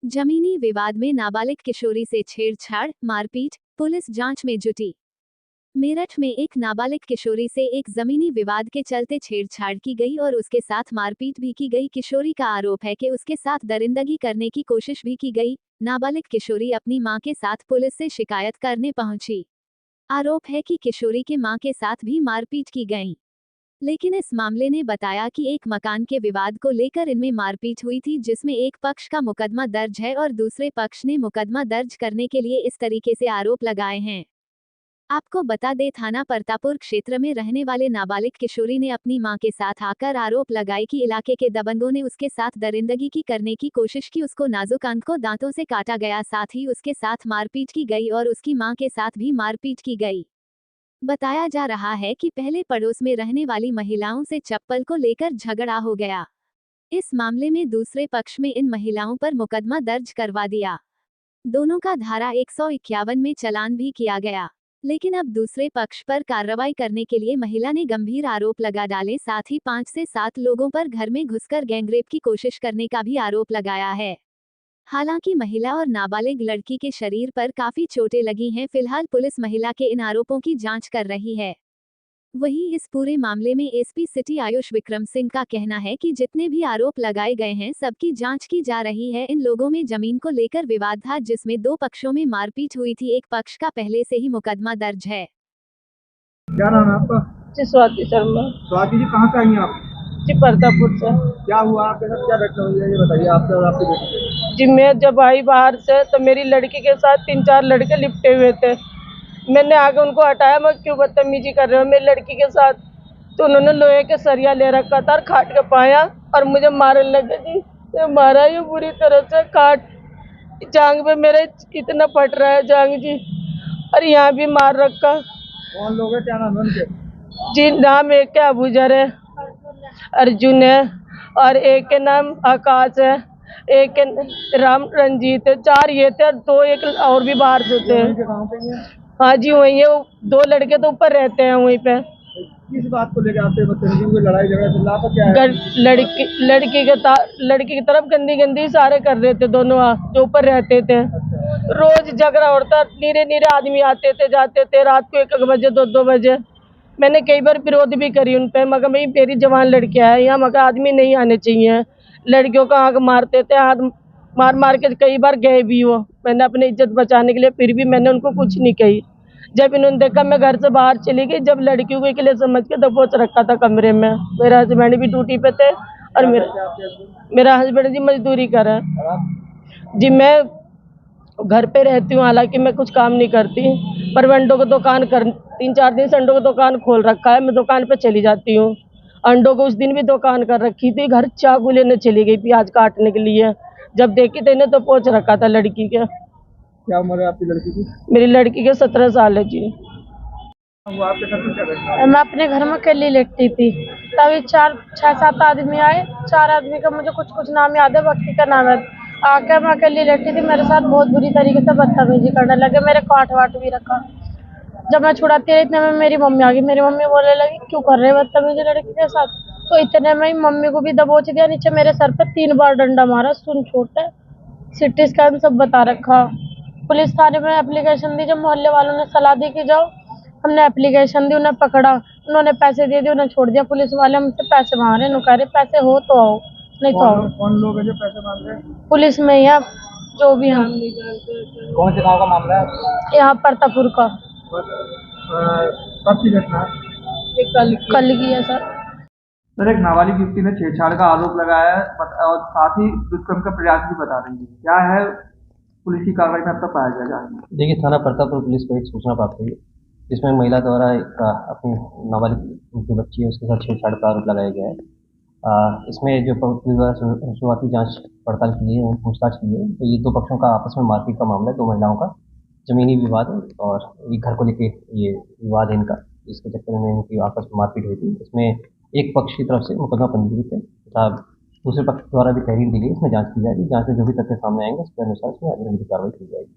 जमीनी विवाद में नाबालिग किशोरी से छेड़छाड़, मारपीट, पुलिस जांच में जुटी। मेरठ में एक नाबालिग किशोरी से एक जमीनी विवाद के चलते छेड़छाड़ की गई और उसके साथ मारपीट भी की गई। किशोरी का आरोप है कि उसके साथ दरिंदगी करने की कोशिश भी की गई। नाबालिग किशोरी अपनी मां के साथ पुलिस से शिकायत करने पहुंची। आरोप है कि किशोरी के मां के साथ भी मारपीट की गई, लेकिन इस मामले ने बताया कि एक मकान के विवाद को लेकर इनमें मारपीट हुई थी, जिसमें एक पक्ष का मुकदमा दर्ज है और दूसरे पक्ष ने मुकदमा दर्ज करने के लिए इस तरीके से आरोप लगाए हैं। आपको बता दें, थाना परतापुर क्षेत्र में रहने वाले नाबालिग किशोरी ने अपनी मां के साथ आकर आरोप लगाए कि इलाके के दबंगों ने उसके साथ दरिंदगी की करने की कोशिश की। उसको नाजुक अंग को दांतों से काटा गया, साथ ही उसके साथ मारपीट की गई और उसकी मां के साथ भी मारपीट की गई। बताया जा रहा है कि पहले पड़ोस में रहने वाली महिलाओं से चप्पल को लेकर झगड़ा हो गया। इस मामले में दूसरे पक्ष में इन महिलाओं पर मुकदमा दर्ज करवा दिया। दोनों का धारा 151 में चालान भी किया गया, लेकिन अब दूसरे पक्ष पर कार्रवाई करने के लिए महिला ने गंभीर आरोप लगा डाले। साथ ही 5 से 7 लोगों पर घर में घुसकर गैंगरेप की कोशिश करने का भी आरोप लगाया है। हालांकि महिला और नाबालिग लड़की के शरीर पर काफी चोटें लगी हैं। फिलहाल पुलिस महिला के इन आरोपों की जांच कर रही है। वहीं इस पूरे मामले में एसपी सिटी आयुष विक्रम सिंह का कहना है कि जितने भी आरोप लगाए गए हैं, सबकी जांच की जा रही है। इन लोगों में जमीन को लेकर विवाद था, जिसमें 2 पक्षों में मारपीट हुई थी। एक पक्ष का पहले से ही मुकदमा दर्ज है। क्या नाम है आपका? जी स्वाति शर्मा। स्वाति जी, कहाँ से आई हैं आप? जी परतापुर से। क्या हुआ आपके साथ, क्या घटना हुई है ये बताइए, आपसे और आपकी बेटी। जी मैं जब आई बाहर से तो मेरी लड़की के साथ 3-4 लड़के लिपटे हुए थे। मैंने आगे उनको हटाया, मैं क्यों बदतमीजी कर रहे हो मेरी लड़की के साथ। तो उन्होंने लोहे के सरिया ले रखा था और खाट के पाया और मुझे मारने लगे जी। तो मारा ये बुरी तरह से, खाट जांग पे मेरे इतना फट रहा है जांग जी, और यहाँ भी मार रखा। कौन लोग हैं, क्या नाम है उनके? जी नाम एक के अबूजर है, अर्जुन है, और एक के नाम आकाश है, एक के राम रंजीत है। 4 ये थे और 2 एक और भी बाहर से थे। हाँ जी वही है, वो 2 लड़के तो ऊपर रहते हैं वहीं पे। किस बात को लेकर आपसे बदतमीजी हुई, लड़ाई झगड़ा चिल्ला क्या है? लड़की की तरफ गंदी गंदी इशारे कर रहे थे दोनों जो ऊपर रहते थे। रोज झगड़ा होता, नीरे नीरे आदमी आते थे जाते थे, रात को 1-1 बजे 2-2 बजे। मैंने कई बार विरोध भी करी उन पे, मगर भाई मेरी जवान लड़कियां है यहाँ, मगर आदमी नहीं आने चाहिए। लड़कियों का आंख मारते थे, हाथ मार मार के कई बार गए भी वो। मैंने अपनी इज्जत बचाने के लिए फिर भी मैंने उनको कुछ नहीं कही। जब इन्होंने देखा मैं घर से बाहर चली गई, जब लड़कियों के लिए समझ के दबोच रखा था कमरे में। मेरा हस्बैंड भी ड्यूटी पे थे और मेरा हस्बैंड जी मजदूरी कर रहा है जी। मैं घर पे रहती हूँ, हालांकि मैं कुछ काम नहीं करती, पर मैं अंडों की दुकान कर 3-4 दिन से अंडों की दुकान खोल रखा है। मैं दुकान पे चली जाती हूँ। अंडों को उस दिन भी दुकान कर रखी थी, घर चाकू लेने चली गई प्याज काटने के लिए। जब देखी तो इन्हें तो पहुंच रखा था लड़की के। क्या उम्र है आपकी लड़की की? मेरी लड़की के 17 साल है जी। हुआ आपके साथ क्या घटना? मैं अपने घर में अकेली लेटती थी, तभी 6-7 आदमी आए। 4 आदमी का मुझे कुछ कुछ नाम याद है, बाकी का नाम है। आकर मैं अकेली लेटी थी, मेरे साथ बहुत बुरी तरीके से बदतमीजी करने लगे, मेरे काट वाट भी रखा। जब मैं छुड़ाती रही इतने में मेरी मम्मी आ गई। मेरी मम्मी बोलने लगी क्यों कर रहे बदतमीजी लड़की के साथ। तो इतने में ही मम्मी को भी दबोच दिया नीचे, मेरे सर पे 3 बार डंडा मारा। सुन छोटे, सिटी स्कैन सब बता रखा। पुलिस थाने में एप्लीकेशन दी, जब मोहल्ले वालों ने सलाह दी कि जाओ, हमने एप्लीकेशन दी, उन्हें पकड़ा, उन्होंने पैसे दे दिए, उन्हें छोड़ दिया। पुलिस वाले हमसे पैसे मांग रहे हैं, कह रहे पैसे हो तो आओ, नहीं तो आओ। कौन लोग हैं जो पैसे मांग रहे हैं? पुलिस में ही है जो भी हम। कौन से गाँव का मामला है? यहाँ परतापुर का। कब की घटना है? कल की है सर। सर, एक नाबालिग युवती ने छेड़छाड़ का आरोप लगाया है और साथ ही दुष्कर्म का प्रयास भी बता रही है, क्या है पुलिस की कार्रवाई में अब तक पाया गया? देखिए, थाना परतापुर पुलिस को एक सूचना प्राप्त हुई, जिसमें महिला द्वारा एक अपनी नाबालिग जो बच्ची है उसके साथ छेड़छाड़ का आरोप लगाया गया है। इसमें जो पुलिस द्वारा शुरुआती जांच पड़ताल की है, पूछताछ की है, तो ये 2 पक्षों का आपस में मारपीट का मामला है। 2 महिलाओं का जमीनी विवाद है और ये घर को लेके ये विवाद है इनका, इसके चक्कर में इनकी आपस में मारपीट हुई थी। इसमें एक पक्ष की तरफ से मुकदमा पंजीकृत है तथा दूसरे पक्ष द्वारा भी तहरीर दी गई, इसमें जांच की जाएगी। जांच में जो भी तथ्य सामने आएंगे उसके अनुसार इसमें आगे की कार्रवाई की जाएगी।